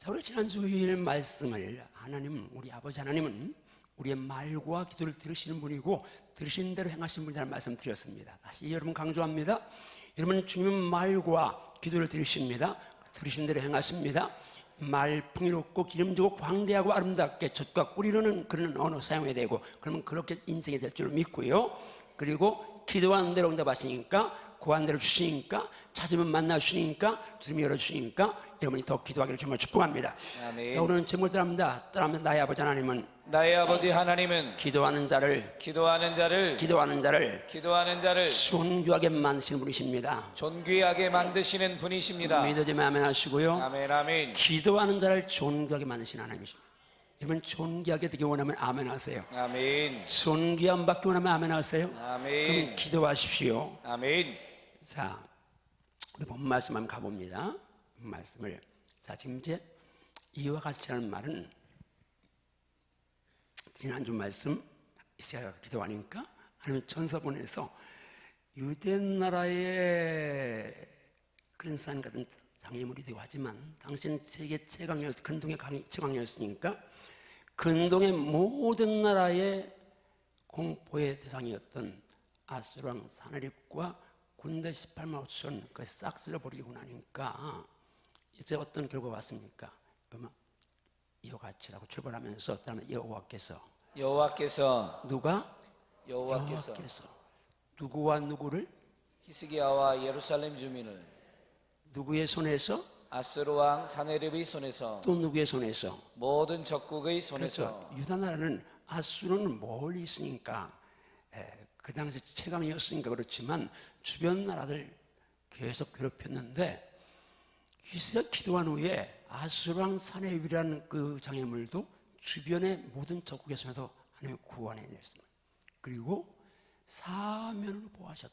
자, 우리 지난 주일 말씀을 우리 아버지 하나님은 우리의 말과 기도를 들으시는 분이고 들으신 대로 행하시는 분이라는 말씀 드렸습니다. 다시 여러분 강조합니다. 여러분 주님은 말과 기도를 들으십니다. 들으신 대로 행하십니다. 말 풍요롭고 기름지고 광대하고 아름답게 젖과 꿀이르는 그런 언어 사용해야 되고, 그러면 그렇게 인생이 될 줄 믿고요. 그리고 기도하는 대로 응답하시니까, 구하는 대로 주시니까, 찾으면 만나 주시니까, 두드리면 열어주시니까 여러분이 더 기도하기를 정말 축복합니다. 아멘. 자, 오늘은 제목을 따라합니다. 나의 아버지 하나님은 기도하는 자를 존귀하게 만드시는 분이십니다. 믿어지면 아멘 하시고요. 아멘. 기도하는 자를 존귀하게 만드시는 하나님이십니다. 여러분 존귀하게 되기 원하면 아멘 하세요. 아멘. 존귀함 받기 원하면 아멘 하세요. 아멘. 그럼 기도하십시오. 아멘. 자, 우리 본 말씀 한번 가봅니다. 본 말씀을. 자, 지금 이제 이와 같이라는 말은 지난주 말씀 이스라엘 기도하니까 하나님 전서본에서 유대 나라의 그랜산 같은 장애물이기도 하지만 당시는 세계 최강이었, 근동의 최강이었으니까 근동의 모든 나라의 공포의 대상이었던 아수르 왕 사나립과 군대 18만 5천 그 싹 쓸어버리고 나니까 이제 어떤 결과가 왔습니까? 그러면 이와 같이라고 출발하면서 여호와께서 누가? 여호와께서 누구와 누구를? 히스기야와 예루살렘 주민을 누구의 손에서? 아수르 왕 사네립의 손에서 또 누구의 손에서? 모든 적국의 손에서. 그렇죠. 유다 나라는 아수르는 멀리 있으니까 그 당시 최강이었으니까 그렇지만 주변 나라들 계속 괴롭혔는데 히스기야 기도한 후에 아수르 왕 사네립이라는 그 장애물도 주변의 모든 적국의 손에서 하나님이 구원해냈습니다. 그리고 사면으로 보호하셨다.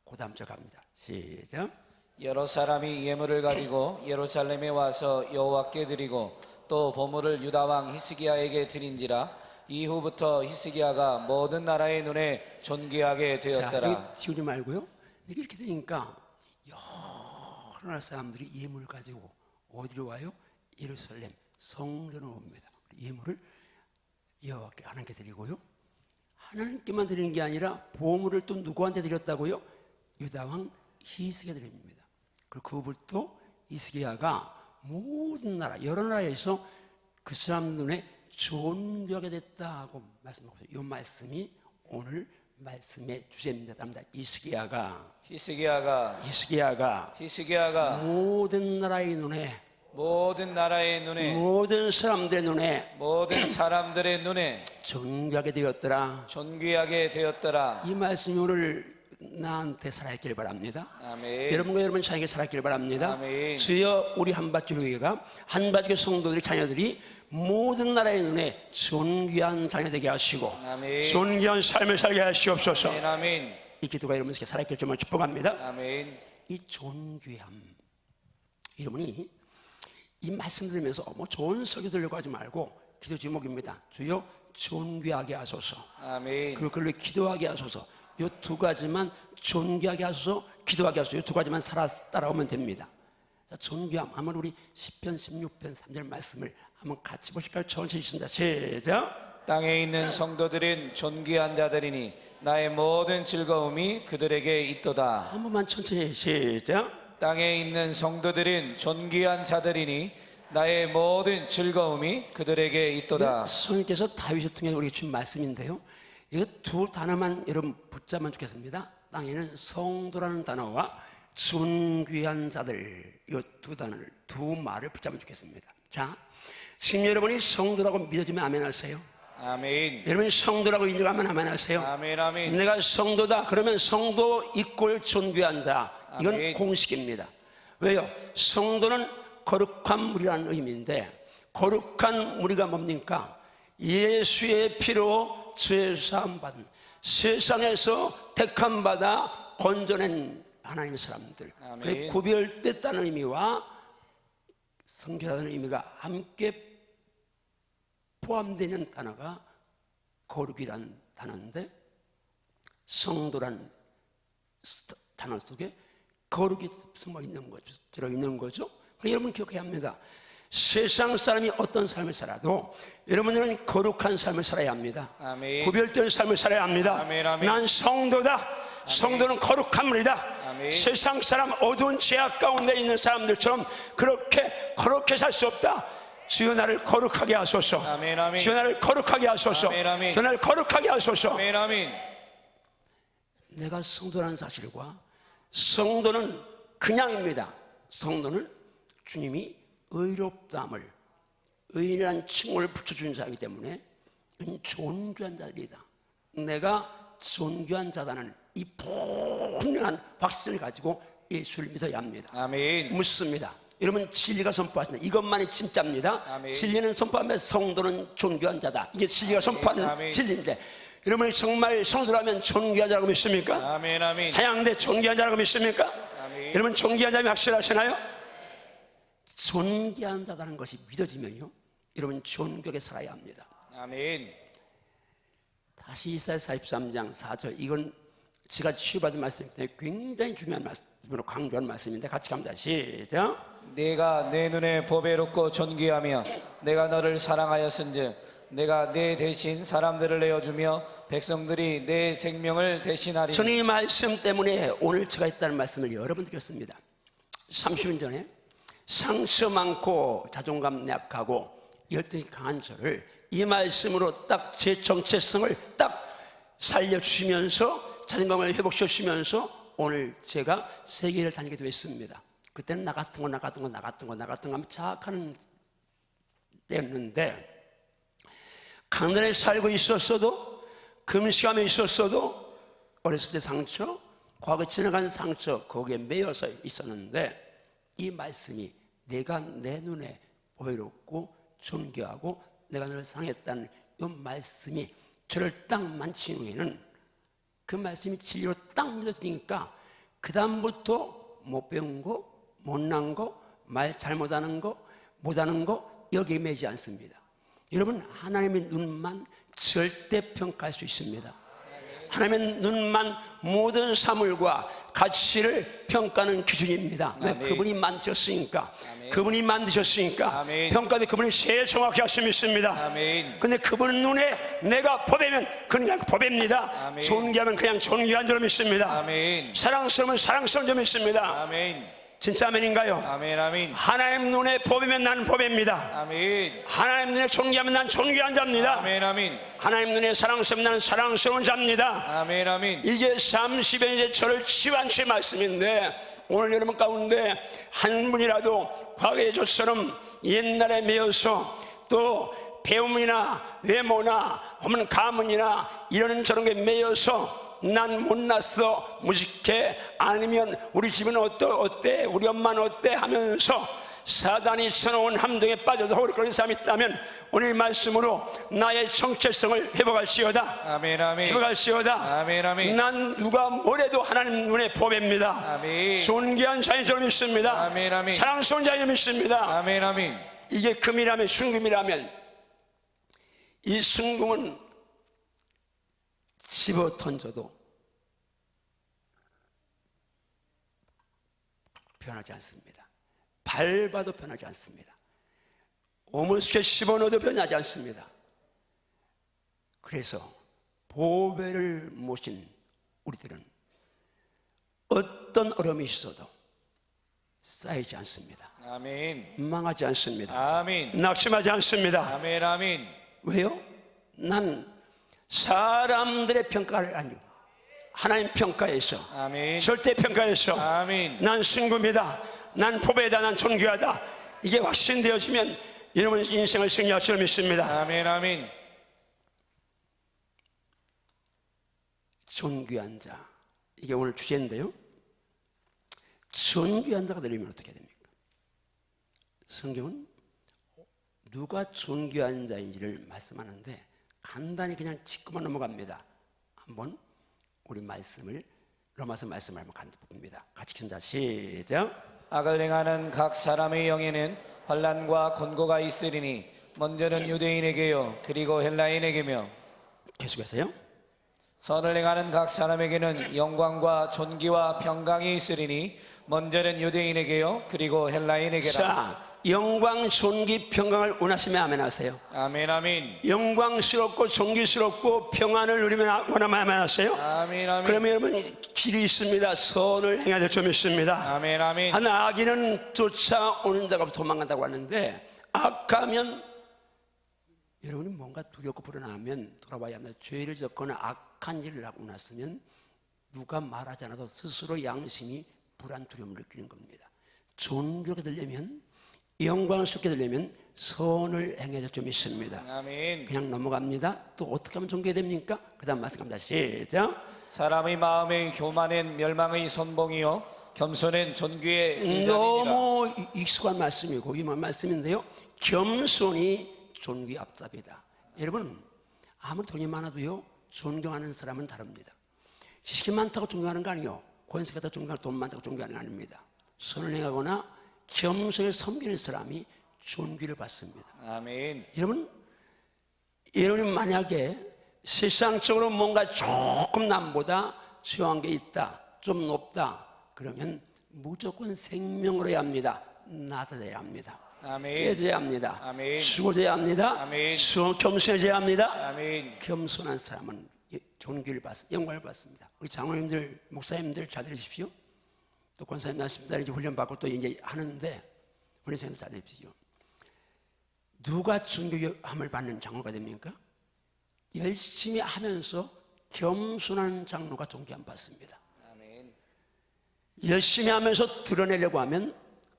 그 다음 절 갑니다. 시작. 여러 사람이 예물을 가지고 예루살렘에 와서 여호와께 드리고 또 보물을 유다 왕 히스기야에게 드린지라 이후부터 히스기야가 모든 나라의 눈에 존귀하게 되었더라. 자, 지우지 말고요. 이렇게 되니까 여러 나라 사람들이 예물을 가지고 어디로 와요? 예루살렘 성전으로 옵니다. 예물을 여호와께 하나님께 드리고요. 하나님께만 드리는 게 아니라 보물을 또 누구한테 드렸다고요? 유다 왕 히스기야 드립니다. 그리고 그부터 히스기야가 모든 나라 여러 나라에서 그 사람 눈에 존귀하게 됐다고 말씀하고 있어요. 이 말씀이 오늘 말씀의 주제입니다. 히스기야가 모든 나라의 눈에 모든 사람들의 눈에 존귀하게 되었더라. 이 말씀이 오늘 나한테 살아있기를 바랍니다. 아멘. 여러분과 여러분 자에게 살아있기를 바랍니다. 아멘. 주여 우리 한밭교회가 한밭교회 성도들이 자녀들이 모든 나라의 눈에 존귀한 자녀 되게 하시고 아멘. 존귀한 삶을 살게 하시옵소서. 아멘. 이 기도가 여러분에게 살아있기를 정말 축복합니다. 아멘. 이 존귀함, 여러분이 이 말씀 들으면서 좋은 설교 들으려고 하지 말고 기도 제목입니다. 주여 존귀하게 하소서. 아멘. 그리고 그걸 기도하게 하소서. 이 두 가지만 존귀하게 하소서, 기도하게 하소서. 이 두 가지만 따라오면 됩니다. 자, 존귀함 하면 우리 시편 16편 3절 말씀을 한번 같이 보실까요? 천천히 읽습니다. 시작. 땅에 있는 성도들은 존귀한 자들이니 나의 모든 즐거움이 그들에게 있도다. 한 번만 천천히 시작. 땅에 있는 성도들은 존귀한 자들이니 나의 모든 즐거움이 그들에게 있도다. 성령께서 다윗을 통해 우리에게 준 말씀인데요, 이거 두 단어만 여러분 붙잡으면 좋겠습니다. 땅에는 성도라는 단어와 존귀한 자들, 이 두 단어를, 두 말을 붙잡으면 좋겠습니다. 자, 지금 여러분이 성도라고 믿어지면 아멘 하세요. 아멘. 여러분이 성도라고 인정하면 아멘 하세요. 아멘. 아멘. 내가 성도다 그러면 성도 이꼴 존귀한 자, 이건 아멘. 공식입니다. 왜요? 성도는 거룩한 무리라는 의미인데, 거룩한 무리가 뭡니까? 예수의 피로 죄 사함 받은, 세상에서 택함 받아 건져낸 하나님의 사람들, 그 구별됐다는 의미와 성결하다는 의미가 함께 포함되는 단어가 거룩이란 단어인데, 성도란 단어 속에 거룩이 숨어 있는 거죠. 들어 있는 거죠. 여러분 기억해야 합니다. 세상 사람이 어떤 삶을 살아도 여러분들은 거룩한 삶을 살아야 합니다. 아멘. 구별된 삶을 살아야 합니다. 아멘, 아멘. 난 성도다. 성도는 거룩한 물이다. 아멘. 세상 사람 어두운 죄악 가운데 있는 사람들처럼 그렇게 살 수 없다. 주여 나를 거룩하게 하소서. 아멘, 아멘. 주여 나를 거룩하게 하소서. 아멘, 아멘. 주여 나를 거룩하게 하소서. 아멘, 아멘. 내가 성도라는 사실과 성도는 그냥입니다. 성도는 주님이 의롭다함을, 의인이라는 칭호를 붙여준 자이기 때문에 존귀한 자들이다. 내가 존귀한 자다는 이 분명한 확신을 가지고 예수를 믿어야 합니다. 아멘. 묻습니다. 여러분 진리가 선포하신다. 이것만이 진짜입니다. 아멘. 진리는 선포하면 성도는 존귀한 자다. 이게 진리가 선포하는 아멘. 진리인데 여러분이 정말 성도라면 존귀한 자라고 믿습니까? 아멘, 아멘. 사양대 존귀한 자라고 믿습니까? 아멘. 여러분 존귀한 자면 확실하시나요? 존귀한 자라는 것이 믿어지면요 여러분 존귀하게 살아야 합니다. 아멘. 다시 이사야 43장 4절, 이건 제가 치유받은 말씀인데 굉장히 중요한 말씀으로 강조한 말씀인데 같이 갑니다. 시작. 네가 내 눈에 보배롭고 존귀하며 내가 너를 사랑하였은즉 내가 내 대신 사람들을 내어주며 백성들이 내 생명을 대신하리니. 저는 이 말씀 때문에 오늘 제가 했다는 말씀을 여러 번 드렸습니다. 30년 전에 상처 많고 자존감 약하고 열등이 강한 저를 이 말씀으로 딱 제 정체성을 딱 살려주시면서 자존감을 회복시켜주시면서 오늘 제가 세계를 다니게 됐습니다. 그때는 나 같은 거 하면 자학하는 때였는데 강단에 살고 있었어도 금식하며 있었어도 어렸을 때 상처, 과거 지나간 상처 거기에 매여서 있었는데 이 말씀이 내가 내 눈에 보이롭고 존귀하고 내가 너를 사랑했다는 이 말씀이 저를 딱 만진 후에는 그 말씀이 진리로 딱 믿어지니까 그 다음부터 못 배운 거, 못난 거, 말 잘못하는 거, 못하는 거 여기에 매지 않습니다. 여러분 하나님의 눈만 절대 평가할 수 있습니다. 하나님의 눈만 모든 사물과 가치를 평가하는 기준입니다. 왜? 그분이 만드셨으니까. 아멘. 그분이 만드셨으니까 아멘. 평가도 그분이 제일 정확히 할 수 있습니다. 아멘. 근데 그분 눈에 내가 보배면 그냥 보배입니다. 아멘. 존귀하면 그냥 존귀한 줄 믿습니다. 아멘. 사랑스러우면 사랑스러운 줄 믿습니다. 아멘. 진짜 아멘인가요? 아멘, 아멘. 하나님 눈에 보배면 나는 보배입니다. 아멘. 하나님 눈에 존귀하면 난 존귀한 자입니다. 아멘, 아멘. 하나님 눈에 사랑스러우면 나는 사랑스러운 자입니다. 아멘, 아멘. 이게 30년 이제 저를 치유한 주의 말씀인데 오늘 여러분 가운데 한 분이라도 과거의 저처럼 옛날에 매여서 또 배움이나 외모나 혹은 가문이나 이런 저런 게 매여서 난 못났어, 무식해, 아니면 우리 집은 어때, 우리 엄마는 어때 하면서 사단이 쳐놓은 함정에 빠져서 호락거리는 사람이 있다면 오늘 말씀으로 나의 정체성을 회복할시어다. 아멘, 아멘. 회복할시어다. 아멘, 아멘. 난 누가 뭐래도 하나님 눈에 보배입니다. 아멘. 존귀한 자인 줄 믿습니다. 아멘, 아멘. 사랑스러운 자인 줄 믿습니다. 아멘, 아멘. 이게 금이라면 순금이라면 이 순금은 집어 던져도 변하지 않습니다. 밟아도 변하지 않습니다. 오물수에 씹어넣어도 변하지 않습니다. 그래서 보배를 모신 우리들은 어떤 어려움이 있어도 쌓이지 않습니다. 아멘. 망하지 않습니다. 아멘. 낙심하지 않습니다. 아멘, 아멘. 왜요? 난 사람들의 평가를 아니고 하나님 평가에서 아멘. 절대 평가에서 아멘. 난 순금이다, 난 보배다, 난 존귀하다 이게 확신되어지면 여러분 인생을 승리할 줄 믿습니다. 아멘, 아멘. 존귀한 자, 이게 오늘 주제인데요. 존귀한 자가 되려면 어떻게 됩니까? 성경은 누가 존귀한 자인지를 말씀하는데 간단히 그냥 짚고만 넘어갑니다. 한번 우리 말씀을 로마서 말씀을 한번 간단히 봅니다. 같이 읽습니다. 시작. 악을 행하는 각 사람의 영에는 환난과 곤고가 있으리니 먼저는 유대인에게요 그리고 헬라인에게며 계속해서요. 선을 행하는 각 사람에게는 영광과 존귀와 평강이 있으리니 먼저는 유대인에게요 그리고 헬라인에게라. 자, 영광, 존귀, 평강을 원하시면 아멘 하세요. 아멘 아멘. 영광스럽고 존귀스럽고 평안을 누리면 원하면 아멘 하세요. 아멘 아멘. 그러면 여러분 길이 있습니다. 선을 행해야 될 점이 있습니다. 아멘 아멘. 한 악인은 쫓아오는 자가 도망간다고 하는데, 악하면 여러분이 뭔가 두렵고 불안하면 돌아와야 합니다. 죄를 짓거나 악한 일을 하고 났으면 누가 말하지 않아도 스스로 양심이 불안, 두려움을 느끼는 겁니다. 존귀하게 되려면, 영광스럽게 되려면 선을 행해야 될 점이 있습니다. 아멘. 그냥 넘어갑니다. 또 어떻게 하면 존귀해야 됩니까? 그 다음 말씀합니다. 시작. 사람의 마음의 교만은 멸망의 선봉이요 겸손은 존귀의 길잡이니라. 너무 익숙한 말씀이고 유명한 말씀인데요, 겸손이 존귀의 앞잡이다. 여러분, 아무리 돈이 많아도요 존경하는 사람은 다릅니다. 지식이 많다고 존경하는 거 아니에요. 권세가 더 존경하고 돈 많다고 존경하는 거 아닙니다. 선을 행하거나 겸손히 섬기는 사람이 존귀를 받습니다. 아멘. 여러분이 만약에 세상적으로 뭔가 조금 남보다 수요한 게 있다, 좀 높다, 그러면 무조건 생명으로 해야 합니다. 낮아져야 합니다. 아멘. 깨져야 합니다. 아멘. 수고져야 합니다. 아멘. 겸손해져야 합니다. 아멘. 겸손한 사람은 존귀를 받습니다. 영광을 받습니다. 우리 장로님들, 목사님들 잘 들으십시오. 또 권사님 나십니다. 이제 훈련받고 또 이제 하는데 훈련생들 잘 들으십시오. 누가 존귀함을 받는 장로가 됩니까? 열심히 하면서 겸손한 장로가 존귀함 받습니다. 아멘. 열심히 하면서 드러내려고 하면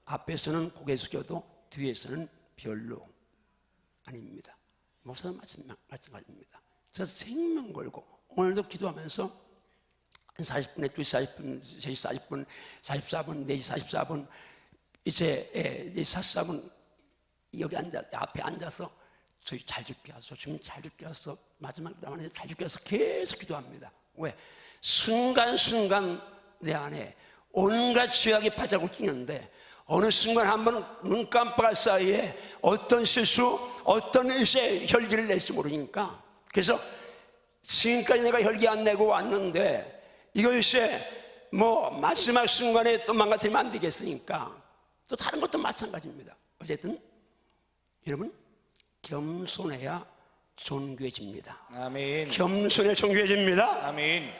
앞에서는 고개 숙여도 뒤에서는 별로 아닙니다. 목사도 마찬가지입니다. 저 생명 걸고 오늘도 기도하면서 한 40분에 2시 40분, 3시 40분, 44분, 4시 44분, 이제 44분 여기 앞에 앉아서 저희 잘 죽게 하소, 주님 잘 죽게 하소, 마지막 남한테 잘 죽게 하소 계속 기도합니다. 왜? 순간순간 내 안에 온갖 죄악이 발자국 뛰는데 어느 순간 한번 눈 깜빡할 사이에 어떤 실수, 어떤 일에 혈기를 낼지 모르니까, 그래서 지금까지 내가 혈기 안 내고 왔는데 이것이 뭐 마지막 순간에 또 망가뜨리면 안 되겠으니까 또 다른 것도 마찬가지입니다. 어쨌든 여러분, 겸손해야 존귀해집니다. 아멘. 겸손해 존귀해집니다. 아멘.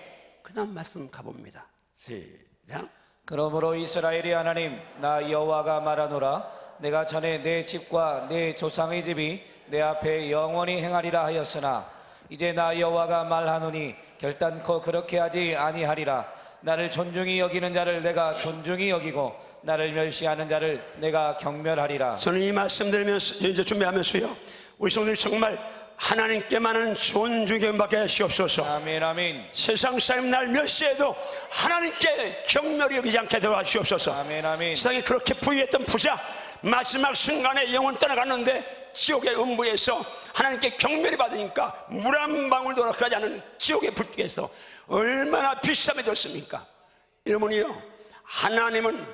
그 다음 말씀 가봅니다. 시작. 그러므로 이스라엘의 하나님 나 여호와가 말하노라. 내가 전에 내 집과 내 조상의 집이 내 앞에 영원히 행하리라 하였으나 이제 나 여호와가 말하노니 결단코 그렇게 하지 아니하리라. 나를 존중히 여기는 자를 내가 존중히 여기고 나를 멸시하는 자를 내가 경멸하리라. 저는 이 말씀 들으면서 이제 준비하면서요, 우리 성도들이 정말 하나님께만은 존중을 받게 하시옵소서. 아멘 아멘. 세상 사람 날 멸시해도 하나님께 경멸이 여기지 않게 도와주시옵소서. 아멘 아멘. 세상에 그렇게 부유했던 부자 마지막 순간에 영혼 떠나갔는데 지옥의 음부에서 하나님께 경멸이 받으니까 물 한 방울도 허락하지 않은 지옥의 불길에서 얼마나 비참해 졌습니까? 여러분이요, 하나님은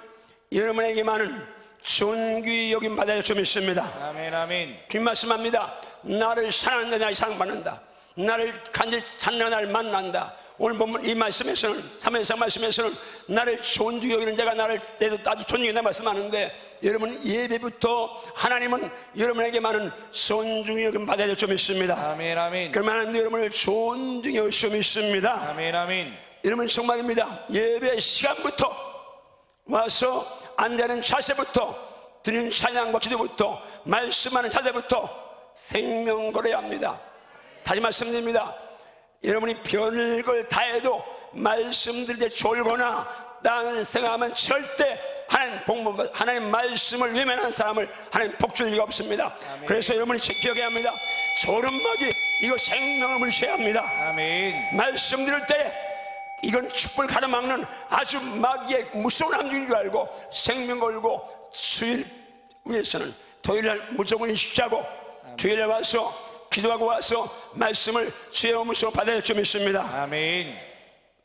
여러분에게만은 존귀 여김 받아야 좀 있습니다. 아멘 아멘. 긴 말씀합니다. 나를 사랑하는 자를 사랑받는다. 나를 간절히 찾는 날 만난다. 오늘 보면 이 말씀에서는, 3회상 말씀에서는 나를 존중히 여기는 자가 나를 나도 존중히 여긴다 말씀하는데, 여러분 예배부터 하나님은 여러분에게만은 존중히 여김 받아야 될 점 있습니다. 아멘 아멘. 그러면 하나님 여러분을 존중히 여길 점 있습니다. 아멘 아멘. 여러분 정말입니다. 예배 시간부터 와서 앉아있는 자세부터, 드리는 찬양과 기도부터, 말씀하는 자세부터 생명 걸어야 합니다. 다시 말씀드립니다. 여러분이 별걸 다 해도 말씀드릴 때 졸거나 나는 생각하면 절대 하나님 말씀을 외면하는 사람을 하나님 복줄 리가 없습니다. 아멘. 그래서 여러분이 기억해야 합니다. 졸음막이 이거 생명을 물리셔야 합니다. 아멘. 말씀 드릴 때 이건 축복을 가로막는 아주 마귀의 무서운 함정인 줄 알고 생명 걸고, 수요일 위해서는 토요일날 무조건 일식하고 토요일에 와서 기도하고 와서 말씀을 주의 음으로 받아야 할 점이 있습니다. 아멘.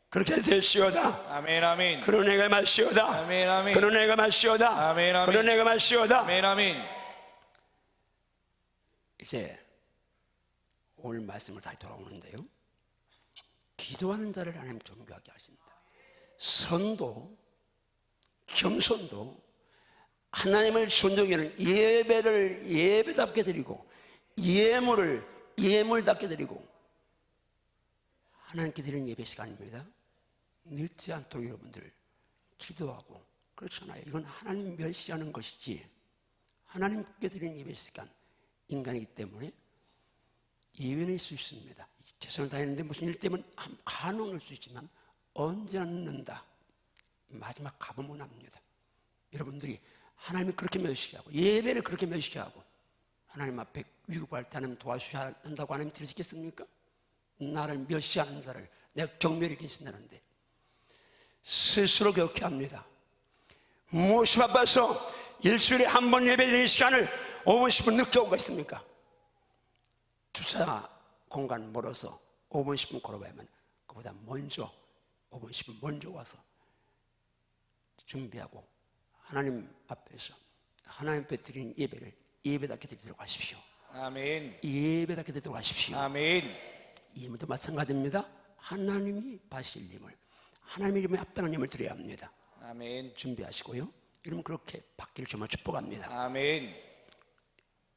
그렇게 되시오다. 아멘 아멘. 그런 애가 말시오다. 아멘 아멘. 그런 애가 말시오다. 아멘 아멘. 그런 애가 말시오다. 아멘 아멘. 이제 오늘 말씀을 다시 돌아오는데요, 기도하는 자를 하나님 존귀하게 하신다. 선도 겸손도 하나님을 존중하는 예배를 예배답게 드리고 예물을 예물답게 드리고 하나님께 드리는 예배 시간입니다. 늦지 않도록 여러분들 기도하고 그렇잖아요. 이건 하나님 멸시하는 것이지 하나님께 드리는 예배 시간 인간이기 때문에 예외는 있을 수 있습니다. 최선을 다했는데 무슨 일 때문에 간혹 넣을 수 있지만 언제나 늦는다. 마지막 가보면 합니다. 여러분들이 하나님을 그렇게 멸시하고 예배를 그렇게 멸시하고 하나님 앞에 위급할 때 하나님 도와주셔야 한다고 하나님 들으시겠습니까? 나를 멸시하는 자를 내가 경멸히 계신다는데 스스로 기억해야 합니다. 무엇이 바빠서 일주일에 한 번 예배드리는 시간을 5분 10분 늦게 오고 있습니까? 주차 공간 멀어서 5분 10분 걸어봐야만 그보다 먼저 5분 10분 먼저 와서 준비하고 하나님 앞에서 하나님 앞에 드리는 예배를 예배답게 드리도록 하십시오. 아멘. 예배답게 드리도록 하십시오. 아멘. 예물도 마찬가지입니다. 하나님이 바실 예물, 하나님의 이름에 합당한 예물 드려야 합니다. 아멘. 준비하시고요. 여러분 그렇게 받기를 정말 축복합니다. 아멘.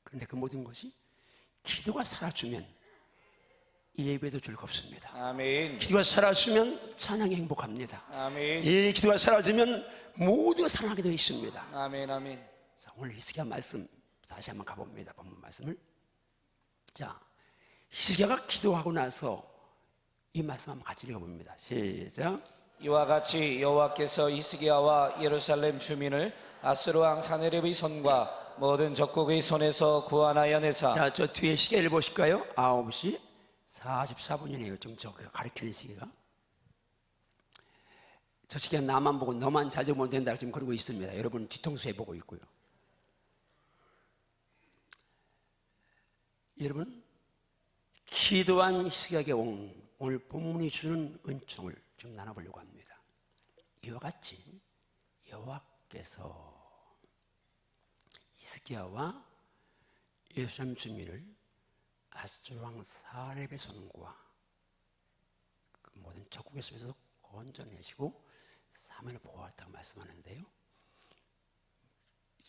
그런데 그 모든 것이 기도가 살아주면 예배도 즐겁습니다. 아멘. 기도가 살아주면 찬양이 행복합니다. 아멘. 이 기도가 살아주면 모두가 사랑하게 되어 있습니다. 아멘. 아멘. 자, 오늘 히스기야 말씀 다시 한번 가봅니다. 본문 말씀을. 자, 히스기야가 기도하고 나서 이 말씀 한번 같이 읽어봅니다. 시작. 이와 같이 여호와께서 히스기야와 예루살렘 주민을 아스루 왕 사네립의 손과 모든 적국의 손에서 구원하여 내사. 자, 저 뒤에 시계를 보실까요? 9시 44분이네요. 좀 저 가리키는 시계가. 저 시계가 나만 보고 너만 자주 보면 된다 지금 그러고 있습니다. 여러분 뒤통수에 보고 있고요. 여러분 기도한 히스기야에게 오늘 본문이 주는 은총을 좀 나눠보려고 합니다. 이와 같이 여호와께서 히스기야와 예루살렘 주민을 아스루 왕 사렙의 손과 그 모든 적국의 손에서 건져내시고 사면을 보호했다고 말씀하는데요.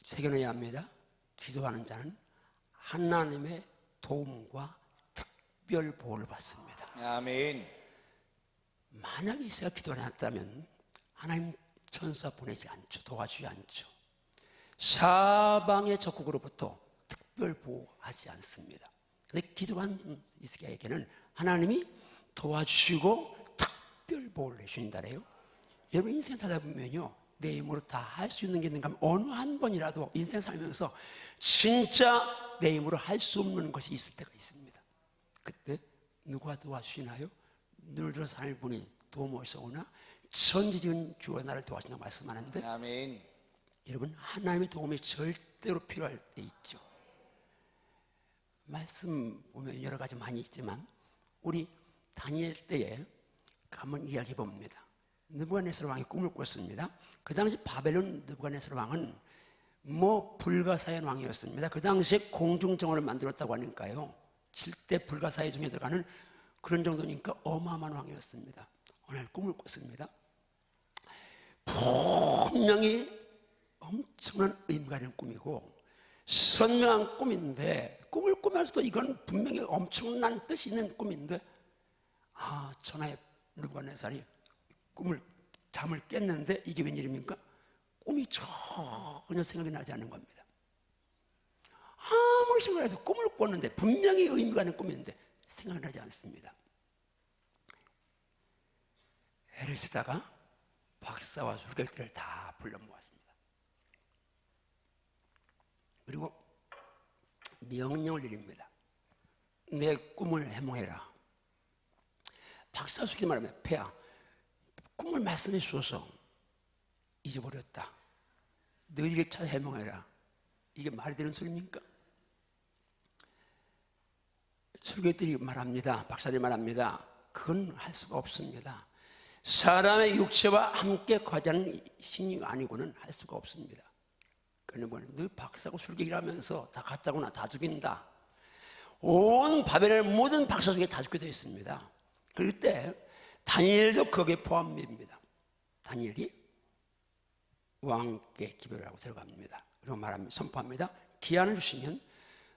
새겨내야 합니다. 기도하는 자는 하나님의 도움과 특별 보호를 받습니다. 아멘. 만약에 이스라엘 기도를 안 했다면 하나님 천사 보내지 않죠. 도와주지 않죠. 사방의 적국으로부터 특별 보호하지 않습니다. 그런데 기도한 히스기야에게는 하나님이 도와주시고 특별 보호를 해주신다래요. 여러분 인생 살다 보면요 내 힘으로 다 할 수 있는 게 있는가 하면 어느 한 번이라도 인생 살면서 진짜 내 힘으로 할 수 없는 것이 있을 때가 있습니다. 그때 누가 도와주시나요? 늘 들어서 하나님 분이 도움을 오나 전지전 주가 나를 도와준다고 말씀하는데 아멘. 여러분 하나님의 도움이 절대로 필요할 때 있죠. 말씀 보면 여러 가지 많이 있지만 우리 다니엘 때에 한번 이야기해 봅니다. 느부갓네살 왕이 꿈을 꿨습니다. 그 당시 바벨론 느부갓네살 왕은 불가사의 왕이었습니다. 그 당시에 공중정원을 만들었다고 하니까요 7대 불가사의 중에 들어가는 그런 정도니까 어마어마한 왕이었습니다. 어느 날 꿈을 꿨습니다. 분명히 엄청난 의미가 있는 꿈이고 선명한 꿈인데 꿈을 꾸면서도 이건 분명히 엄청난 뜻이 있는 꿈인데 천하의 느부갓네살이 잠을 깼는데 이게 웬일입니까? 꿈이 전혀 생각이 나지 않는 겁니다. 아무리 생각해도 꿈을 꿨는데 분명히 의미가 있는 꿈인데 생각이 나지 않습니다. 애를 쓰다가 박사와 술객들을 다 불러 모았습니다. 그리고 명령을 내립니다. 내 꿈을 해몽해라. 박사 술객 말하면 폐하 꿈을 말씀해 주어서 잊어버렸다. 너희에게 찾아 해몽해라. 이게 말이 되는 소리입니까? 술객들이 말합니다. 박사들이 말합니다. 그건 할 수가 없습니다. 사람의 육체와 함께 거하는 신이 아니고는 할 수가 없습니다. 그러니 너 박사고 술객이라면서 다 가짜구나. 다 죽인다. 온 바벨론의 모든 박사 중에 다 죽게 되어 있습니다. 그때 다니엘도 거기에 포함됩니다. 다니엘이 왕께 기별을 하고 들어갑니다. 그리고 말합니다. 선포합니다. 기한을 주시면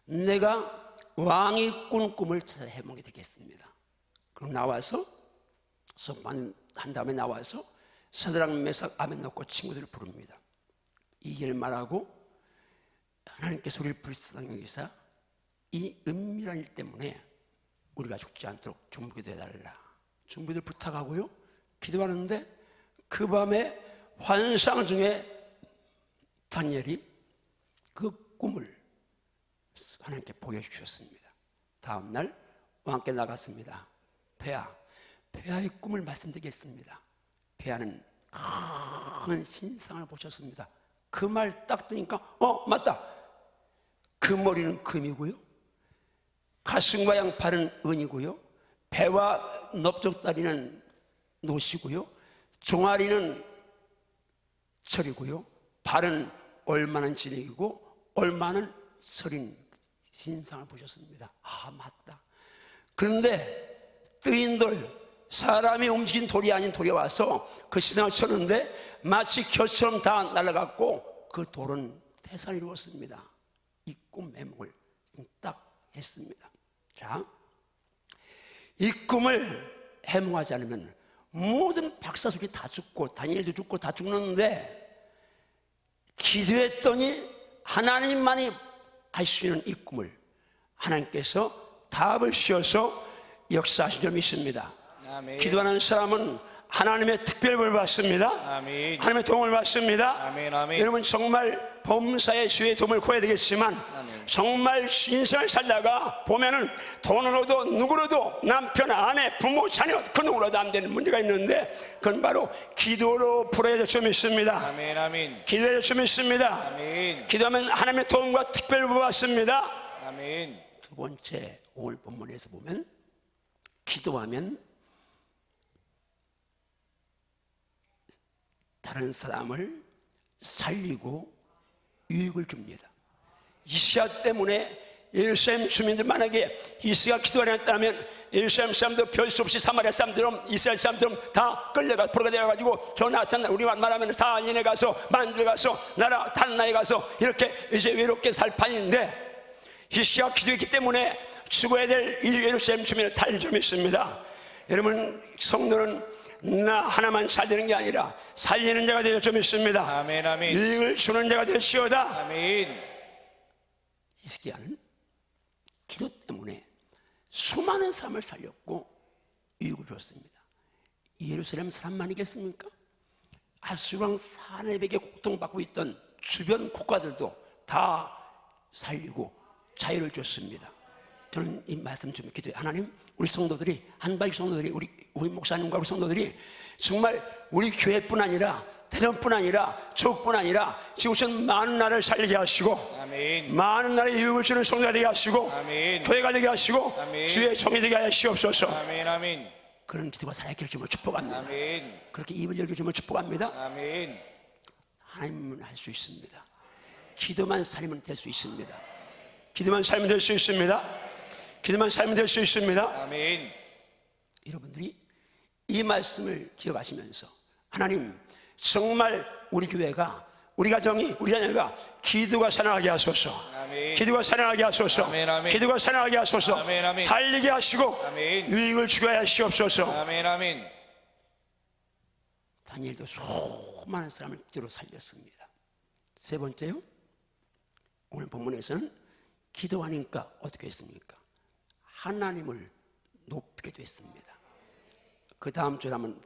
내가 왕이 꾼 꿈을 찾아 해보게 되겠습니다. 그럼 나와서 선포한 다음에 나와서 서드락 메삭 아벤노고 친구들을 부릅니다. 이 일을 말하고 하나님께서 우리를 불쌍히 여기사 이 은밀한 일 때문에 우리가 죽지 않도록 중보기도 해달라. 중보기도 부탁하고요. 기도하는데 그 밤에 환상 중에 다니엘이 그 꿈을 하나님께 보여주셨습니다. 다음날 왕께 나갔습니다. 폐하의 꿈을 말씀드리겠습니다. 폐하는 큰 신상을 보셨습니다. 그 말 딱 듣니까 맞다. 그 머리는 금이고요, 가슴과 양팔은 은이고요, 배와 넓적다리는 노시고요, 종아리는 철이고요, 발은 얼마는 진액이고 얼마는 설인 신상을 보셨습니다. 맞다. 그런데 뜨인 돌, 사람이 움직인 돌이 아닌 돌이 와서 그 신상을 쳤는데 마치 겨처럼 다 날아갔고 그 돌은 태산을 이루었습니다. 이 꿈 해몽을 딱 했습니다. 자, 이 꿈을 해몽하지 않으면 모든 박사들이 다 죽고 다니엘도 죽고 다 죽는데 기도했더니 하나님만이 알 수 있는 이 꿈을 하나님께서 답을 주셔서 역사하신 점이 있습니다. 아멘. 기도하는 사람은 하나님의 특별을 받습니다. 아멘. 하나님의 도움을 받습니다. 아멘, 아멘. 여러분 정말 범사의 주의 도움을 구해야 되겠지만 정말 신성을 살다가 보면은 돈으로도 누구로도 남편, 아내, 부모, 자녀 그 누구로도 안 되는 문제가 있는데 그건 바로 기도로 풀어야 될 점이 있습니다. 아멘, 아멘. 기도해야 될 점이 있습니다. 아멘. 기도하면 하나님의 도움과 특별을 받습니다. 아멘. 두 번째, 오늘 본문에서 보면 기도하면 다른 사람을 살리고 유익을 줍니다. 이시야 때문에 예루살렘 주민들 만약에 이시야 기도를 했다면 예루살렘 사람도 별 수 없이 사마리아 사람들처럼 이스라엘 사람들처럼 다 끌려가 포로가 되어가지고 조나산 우리가 말하면 사안인에 가서 만주에 가서 나라 다른 나라에 가서 이렇게 이제 외롭게 살 판인데 이시야 기도했기 때문에 죽어야 될 이 예루살렘 주민을 살릴 점이 있습니다. 여러분 성도는 나 하나만 살리는 게 아니라 살리는 자가 될 점이 있습니다. 아멘, 아멘. 유익을 주는 자가 될시오다. 아멘. 히스기야는 기도 때문에 수많은 사람을 살렸고 유익을 줬습니다. 예루살렘 사람만이겠습니까? 아수르왕 사내백에 고통받고 있던 주변 국가들도 다 살리고 자유를 줬습니다. 저는 이 말씀 좀 기도해요. 하나님, 우리 성도들이 한바이 성도들이 우리 목사님과 우리 성도들이 정말 우리 교회뿐 아니라 대전뿐 아니라 저국뿐 아니라 지구촌 많은 나라를 살리게 하시고 아멘. 많은 나라에 유익을 주는 성도가 되게 하시고 아멘. 교회가 되게 하시고 아멘. 주의 종이 되게 하시옵소서. 아멘, 아멘. 그런 기도가 살아있기를 주님을 축복합니다. 아멘. 그렇게 입을 열기 주님을 축복합니다. 아멘. 하나님은 할 수 있습니다. 기도만 살면 될 수 있습니다. 기도만 살면 될 수 있습니다. 기도만 살면 될 수 있습니다. 아멘. 여러분들이 이 말씀을 기억하시면서 하나님 정말 우리 교회가 우리 가정이 우리 자녀가 기도가 살아나게 하소서. 아멘. 기도가 살아나게 하소서. 아멘, 아멘. 기도가 살아나게 하소서. 아멘, 아멘. 살리게 하시고 아멘. 유익을 주게 하시옵소서. 아멘, 아멘. 다니엘도 수많은 사람을 기도로 살렸습니다. 세 번째요, 오늘 본문에서는 기도하니까 어떻게 했습니까? 하나님을 높이게 됐습니다. 그 다음 줄 한번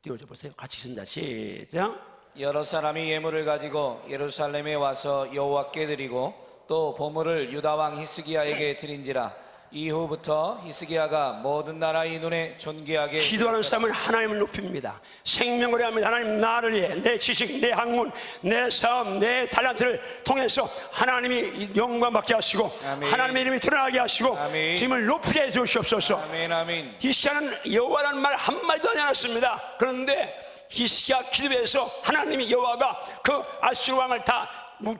띄워줘 보세요. 같이 읽습니다. 시작. 여러 사람이 예물을 가지고 예루살렘에 와서 여호와께 드리고 또 보물을 유다 왕 히스기야에게 드린지라. 이후부터 히스기야가 모든 나라의 눈에 존귀하게 기도하는 사람은 하나님을 높입니다. 생명을 합니다. 하나님 나를 위해 내 지식, 내 학문, 내 사업, 내 탤런트를 통해서 하나님이 영광 받게 하시고 아멘. 하나님의 이름이 드러나게 하시고 아멘. 주님을 높이게 해 주시옵소서. 아멘, 아멘. 히스기야는 여호와라는 말 한마디도 하지 않았습니다. 그런데 히스기야 기도에서 하나님이 여호와가 그 아수르 왕을 다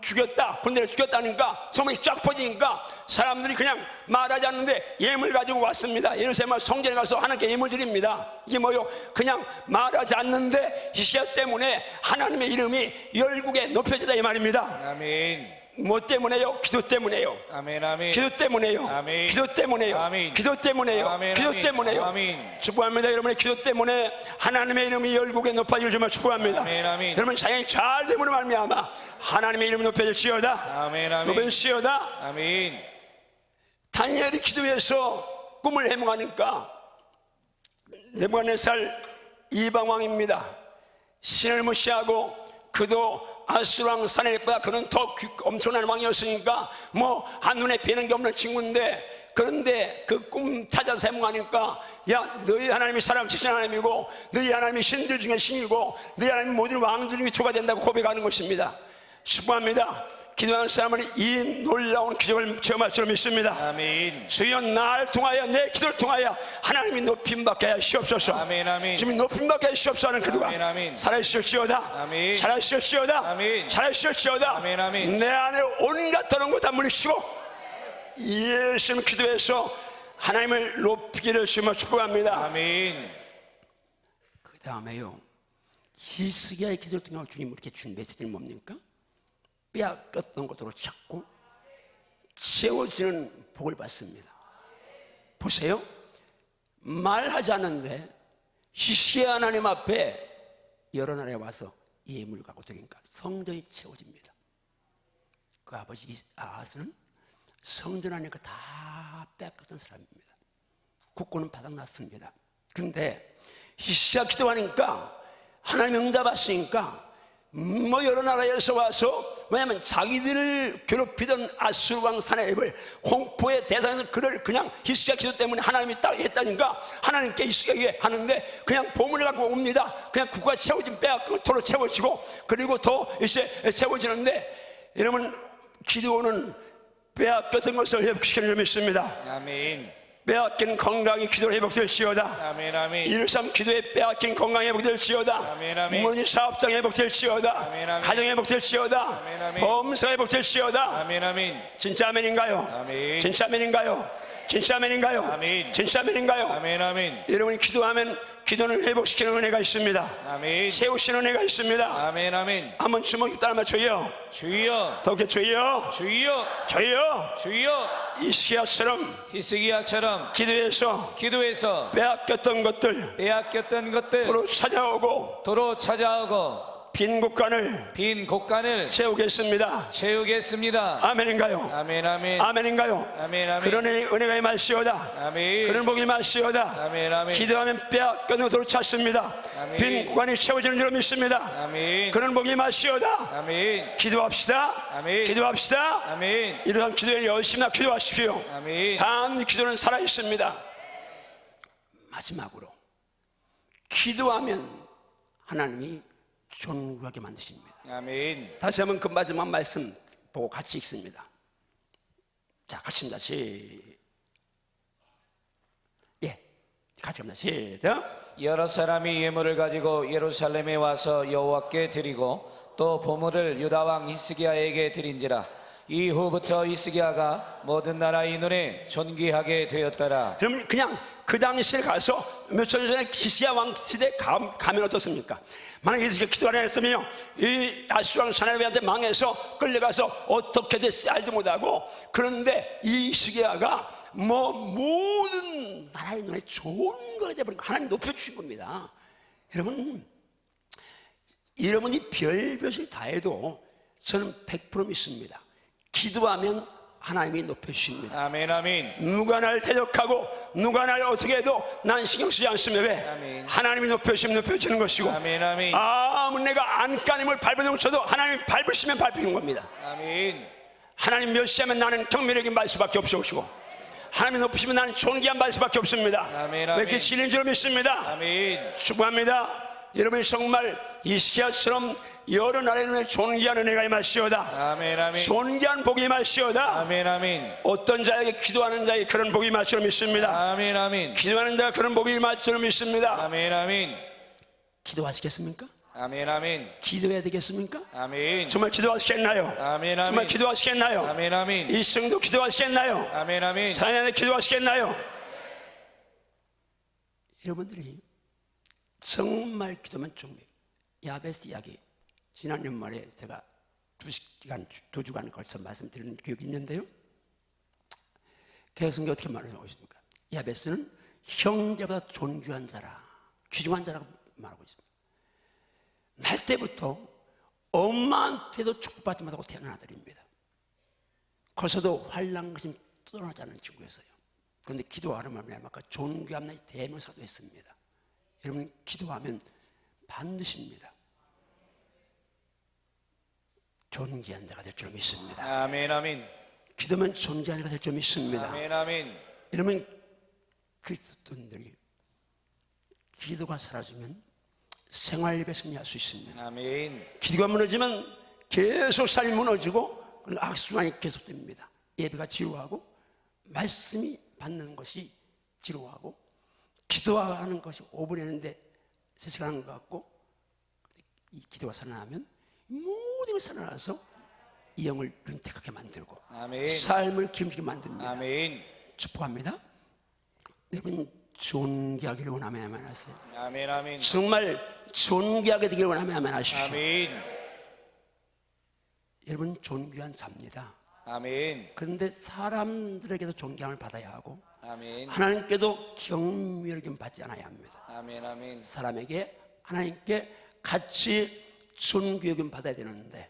죽였다, 군대를 죽였다니까 소문이 쫙 퍼지니까 사람들이 그냥 말하지 않는데 예물 가지고 왔습니다. 예루살렘 성전에 가서 하나님께 예물 드립니다. 이게 뭐요? 그냥 말하지 않는데 히스기야 때문에 하나님의 이름이 열국에 높여지다 이 말입니다. 아멘. 뭐 때문에요? 기도 때문에요. 아멘. 아멘. 기도 때문에요. 아멘. 기도 때문에요. 아멘. 기도 때문에요. 아멘. 기도 아멘. 때문에요. 아멘. 축복합니다. 여러분의 기도 때문에 하나님의 이름이 열국에 높아질 줄만 축복합니다. 아멘. 아멘. 여러분 사역이 잘 되므로 말미암아 하나님의 이름이 높여질지어다. 아멘. 아멘. 높여질지어다. 아멘. 다니엘이 기도해서 꿈을 해몽하니까 느부갓네살 이방왕입니다. 신을 무시하고 그도 아수르 왕 사내립보다 그는 더 엄청난 왕이었으니까 뭐 한눈에 뵈는 게 없는 친구인데, 그런데 그 꿈 찾아서 해몽하니까 야, 너희 하나님이 살아계신 하나님이고 너희 하나님이 신들 중에 신이고 너희 하나님이 모든 왕들 중에 주가 된다고 고백하는 것입니다. 축복합니다. 기도하는 사람은 이 놀라운 기적을 체험할 줄 믿습니다. 아멘. 주여 날 통하여 내 기도를 통하여 하나님이 높임받게 하시옵소서. 아멘. 아멘. 지금 높임받게 하시옵소서 하는 기도가 아멘. 아멘. 살아있을지어다. 아멘. 살아있을지어다. 아멘. 살아있을지어다. 아멘. 아멘. 내 안에 온갖 더러운 것 다 물리치고 예수님 기도해서 하나님을 높이기를 주며 축복합니다. 아멘. 그 다음에요, 히스기야의 기도를 통해 주님 이렇게 준 메시지는 뭡니까? 빼앗겼던 것으로 찾고 채워지는 복을 받습니다. 보세요, 말하지 않는데 히스기야 하나님 앞에 여러 나라에 와서 예물 갖고 드리니까 성전이 채워집니다. 그 아버지 아하스는 성전 안에가 다 빼앗겼던 사람입니다. 국고는 바닥났습니다. 근데 히스기야 기도하니까 하나님 응답하시니까 뭐 여러 나라에서 와서, 왜냐하면 자기들을 괴롭히던 아수르 왕 사내립을 공포의 대상에서 그를 그냥 히스기야 기도 때문에 하나님이 딱 했다니까 하나님께 히스기야에게 하는데 그냥 보물을 갖고 옵니다. 그냥 국가 채워진 빼앗고 도로 채워지고 그리고 더 이제 채워지는데, 여러분 기도는 빼앗겼던 것을 회복시키는 점이 있습니다. 아멘. 빼앗긴 건강이 기도로 회복될지어다. 아멘. 아멘. 일삼 기도에 빼앗긴 건강이 회복될지어다. 아멘. 아멘. 문이 사업장 회복될지어다. 아멘. 아멘. 가정 회복될지어다. 아멘. 아멘. 범사 회복될지어다. 아멘. 아멘. 진짜 아멘인가요? 아멘. 진짜 아멘인가요? 진짜 아멘인가요? 아멘. 진짜 아멘인가요? 아멘. 아멘. 여러분이 기도하면 기도는 회복시키는 은혜가 있습니다. 아멘. 세우시는 은혜가 있습니다. 아멘. 아멘. 한번 주먹 따라 맞춰요. 주여. 더욱에 주여, 주여. 주여. 주여. 이시야처럼 히스기야처럼 기도해서 기도해서 빼앗겼던 것들 빼앗겼던 것들 도로 찾아오고 도로 찾아오고 빈 곳간을 빈 곳간을 채우겠습니다. 채우겠습니다. 아멘인가요? 아멘. 아멘. 아멘인가요? 아멘. 아멘. 그런 은혜가 임하시오다. 아멘. 그런 복이 임하시오다. 아멘. 아멘. 기도하면 빼앗겨는 도로 찾습니다. 아멘. 빈 구간이 채워지는 줄 믿습니다. 아멘. 그런 복이 임하시오다. 아멘. 기도합시다. 아멘. 기도합시다. 아멘. 이러한 기도에 열심히 기도하십시오. 아멘. 단 기도는 살아있습니다. 마지막으로 기도하면 하나님이 존귀하게 만드십니다. 아멘. 다시 한번 그 마지막 말씀 보고 같이 읽습니다. 자, 같이 합니다. 같이 합니다. 시작. 여러 사람이 예물을 가지고 예루살렘에 와서 여호와께 드리고 또 보물을 유다 왕 히스기야에게 드린지라. 이후부터 히스기야가 모든 나라의 눈에 존귀하게 되었더라. 그러면 그냥 그 당시에 가서 몇천 년 전에 히스기야 왕 시대 가면 어떻습니까? 만약에 히스기야 기도 안 했으면요, 이 아수르 왕 사내립한테 망해서 끌려가서 어떻게 됐을지 알도 못하고, 그런데 이 히스기야가 뭐 모든 나라의 눈에 좋은 거가 되어버린 거, 하나님 높여주신 겁니다. 여러분이 별것을 다 해도 저는 100% 믿습니다. 기도하면 하나님이 높여주십니다. 아멘. 아멘. 누가 날 대적하고 누가 날 어떻게 해도 난 신경 쓰지 않으면 왜? 아멘. 하나님이 높여주시면 높여주는 것이고, 아멘. 아멘. 아무 내가 안간힘을 밟아놓고 쳐도 하나님이 밟으시면 밟히는 겁니다. 아멘. 하나님 멸시하면 나는 경멸하게 말 수밖에 없으시고, 하나님이 높이시면 나는 존귀한 말 수밖에 없습니다. 아멘. 왜 이렇게 아멘. 진리인 줄 믿습니다. 아멘. 축복합니다. 여러분이 정말 히스기야처럼 여러 나라의 눈에 존귀한 은혜가 임하시오다. 아멘. 아멘. 존귀한 복이 임하시오다. 아멘. 아멘. 어떤 자에게 기도하는 자에게 그런 복이 임할 줄 믿습니다. 아멘. 아멘. 기도하는 자가 그런 복이 임할 줄 믿습니다. 아멘. 아멘. 기도하시겠습니까? 아멘 아멘 기도해야 되겠습니까? 아멘 정말 기도하시겠나요? 아멘 정말 아멘 기도하시겠나요? 아멘 아멘 이 성도 기도하시겠나요? 아멘 아멘 사랑하는 기도하시겠나요? 여러분들이 정말 기도면 중요해요. 야베스 이야기 지난 연말에 제가 2주간 걸쳐 말씀드리는 기억이 있는데요. 개성경에 어떻게 말하고 있습니까? 야베스는 형제보다 존귀한 자라, 귀중한 자라고 말하고 있습니다. 날 때부터 엄마한테도 축복받지 못하고 태어난 아들입니다. 거기서도 환난것이 떠나지 않은 친구였어요. 그런데 기도하는 말이야 존귀한 나의 대명사도 했습니다. 여러분 기도하면 반드시입니다. 존귀한 자가 될 줄 믿습니다. 아멘 아멘 기도면 존귀한 자가 될 줄 믿습니다. 아멘 아멘 여러분 그리스도인들이 기도가 사라지면 생활 예배 승리할 수 있습니다. 아멘 기도가 무너지면 계속 삶이 무너지고 악순환이 계속됩니다. 예배가 지루하고 말씀이 받는 것이 지루하고 기도하는 것이 5분 했는데 3시간 한 것 같고 이 기도가 살아나면 모든 걸 살아나서 이 영을 윤택하게 만들고 아멘 삶을 기름지게 만듭니다. 아멘 축복합니다. 여러분 존귀하기를 원하면 아멘 하세요. 아멘 아멘 정말 존귀하게 되기를 원하면 아멘 하십시오. 아멘 여러분 존귀한 자입니다. 아멘 그런데 사람들에게도 존경을 받아야 하고 아멘 하나님께도 경멸을 받지 않아야 합니다. 아멘 아멘 사람에게 하나님께 같이 존귀를 받아야 되는데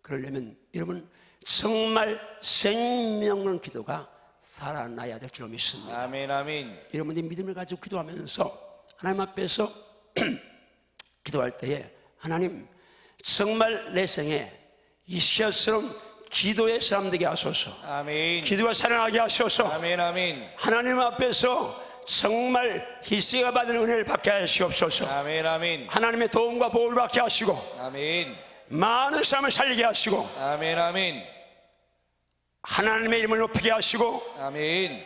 그러려면 여러분 정말 생명은 기도가 살아나야 될 줄 믿습니다. 아멘 아멘 여러분들이 믿음을 가지고 기도하면서 하나님 앞에서 기도할 때에 하나님 정말 내 생에 이시야처럼 기도의 사람 되게 하소서. 아멘 기도가 살아나게 하소서. 아멘 아멘 하나님 앞에서 정말 히스기야가 받은 은혜를 받게 하시옵소서. 아멘 아멘 하나님의 도움과 보호를 받게 하시고 아멘 많은 사람을 살리게 하시고 아멘 아멘 하나님의 이름을 높이게 하시고 아멘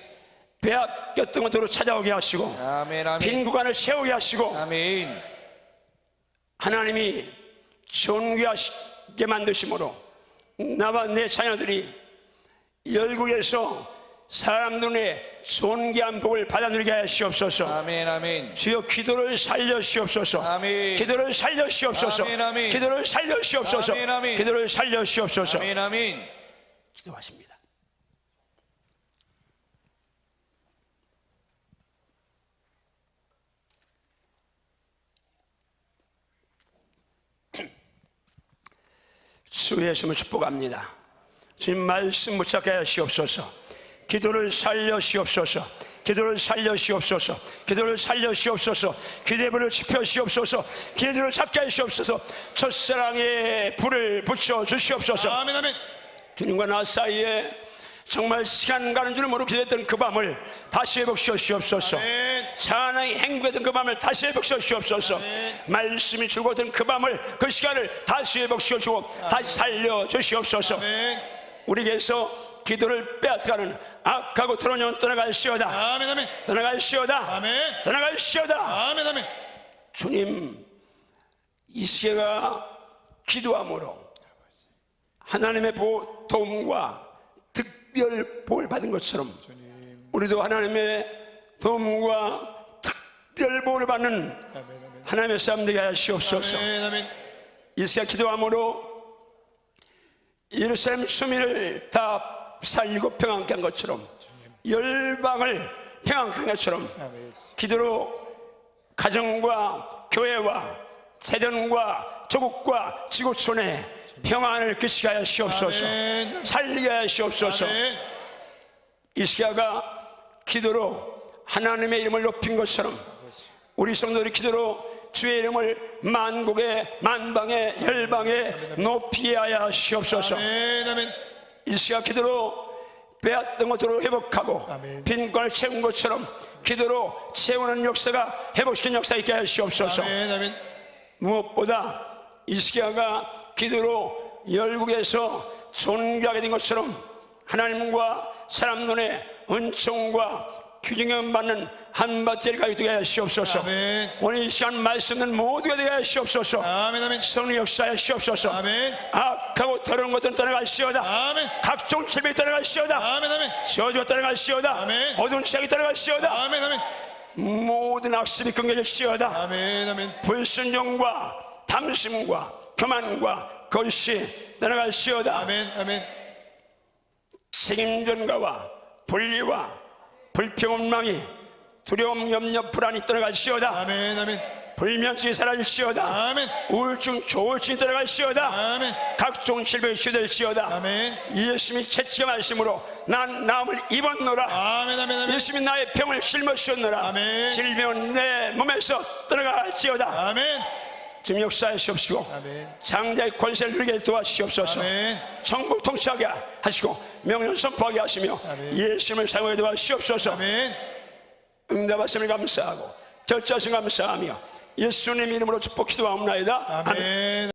빼앗겼던 것으로 찾아오게 하시고 아멘 아멘 빈 구간을 채우게 하시고 아멘 하나님이 존귀하게 만드심으로 나와 내 자녀들이 열국에서 사람 눈에 존귀한 복을 받아 누리게 하시옵소서. 아멘 아멘 주여 기도를 살려주시옵소서. 아멘 기도를 살려주시옵소서. 아멘, 아멘. 기도를 살려주시옵소서. 아멘, 아멘. 기도를 살려주시옵소서. 아멘 아멘 기도하십니다. 주 예수님을 축복합니다. 주님 말씀 붙잡게 하시옵소서. 기도를 살려시옵소서. 기도를 살려시옵소서. 기도를 살려시옵소서. 기도의 불을 지펴시옵소서. 기도를 잡게 하시옵소서. 첫사랑의 불을 붙여주시옵소서. 아멘 아멘 주님과 나 사이에 정말 시간 가는 줄 모르고 기도했던 그 밤을 다시 회복시키시옵소서. 찬양이 행복했던 그 밤을 다시 회복시키시옵소서. 말씀이 죽었던 그 밤을 그 시간을 다시 회복시켜주고 다시 살려주시옵소서. 우리에게서 기도를 빼앗아가는 악하고 더러운 영은 떠나갈시오다. 아멘 아멘 떠나갈시오다. 아멘 떠나갈시오다. 아멘 아멘 주님 이시야가 기도함으로 하나님의 도움과 특별 복을 받은 것처럼 우리도 하나님의 도움과 특별 복을 받는 하나님의 사람 되게 하시옵소서. 이시야 기도함으로 예루살렘 수민을 다 살리고 평안케 한 것처럼 열방을 평안케 한 것처럼 기도로 가정과 교회와 세전과 조국과 지구촌에 평안을 끼치게 하시옵소서. 살리게 하시옵소서. 이시야가 기도로 하나님의 이름을 높인 것처럼 우리 성도들이 기도로 주의 이름을 만국에 만방에 열방에 높이게 하여 하시옵소서. 이시야 기도로 빼앗던 것으로 회복하고 빈곤을 채운 것처럼 기도로 채우는 역사가 회복시킨 역사 있게 하시옵소서. 무엇보다 이시야가 기도로 열국에서 존귀하게 된 것처럼 하나님과 사람 눈에 은총과 규정을 받는 한밭제를 가게 되게 하시옵소서. 아멘. 오늘 이 시간 말씀은 모두가 되게 하시옵소서. 아멘. 아멘. 성령 역사하시옵소서. 아멘. 악하고 더러운 것들은 떠나갈시오다. 아멘. 각종 질병이 떠나갈시오다. 아멘. 아멘. 저주가 떠나갈시오다. 아멘. 어두운 시각이 떠나갈시오다. 아멘. 아멘. 모든 악습이 끊겨질시오다. 아멘. 아멘. 불순종과 탐심과 교만과 거짓이 떠나갈시오다. 아멘. 아멘. 책임전가와 분리와 불평원망이 두려움 염려 불안이 떠나갈시오다. 아멘. 아멘. 불면증이 사라질시오다. 아멘. 우울증 조울증이 떠나갈시오다. 아멘. 각종 질병이 치유될시오다. 아멘. 예수님이 채찍의 말씀으로 난 나음을 입었노라. 아멘. 아멘. 아멘. 예수님이 나의 병을 짊어지셨노라. 아멘. 질병은 내 몸에서 떠나갈지어다. 아멘. 지금 역사하시옵시고 아멘. 장자의 권세를 누리게 도와주시옵소서. 아멘. 천국 통치하게 하시고 명령 선포하게 하시며 아멘. 예수님을 사용하게 도와주시옵소서. 아멘. 응답하심을 감사하고 절자하심 감사하며 예수님 이름으로 축복 기도하옵나이다. 아멘. 아멘.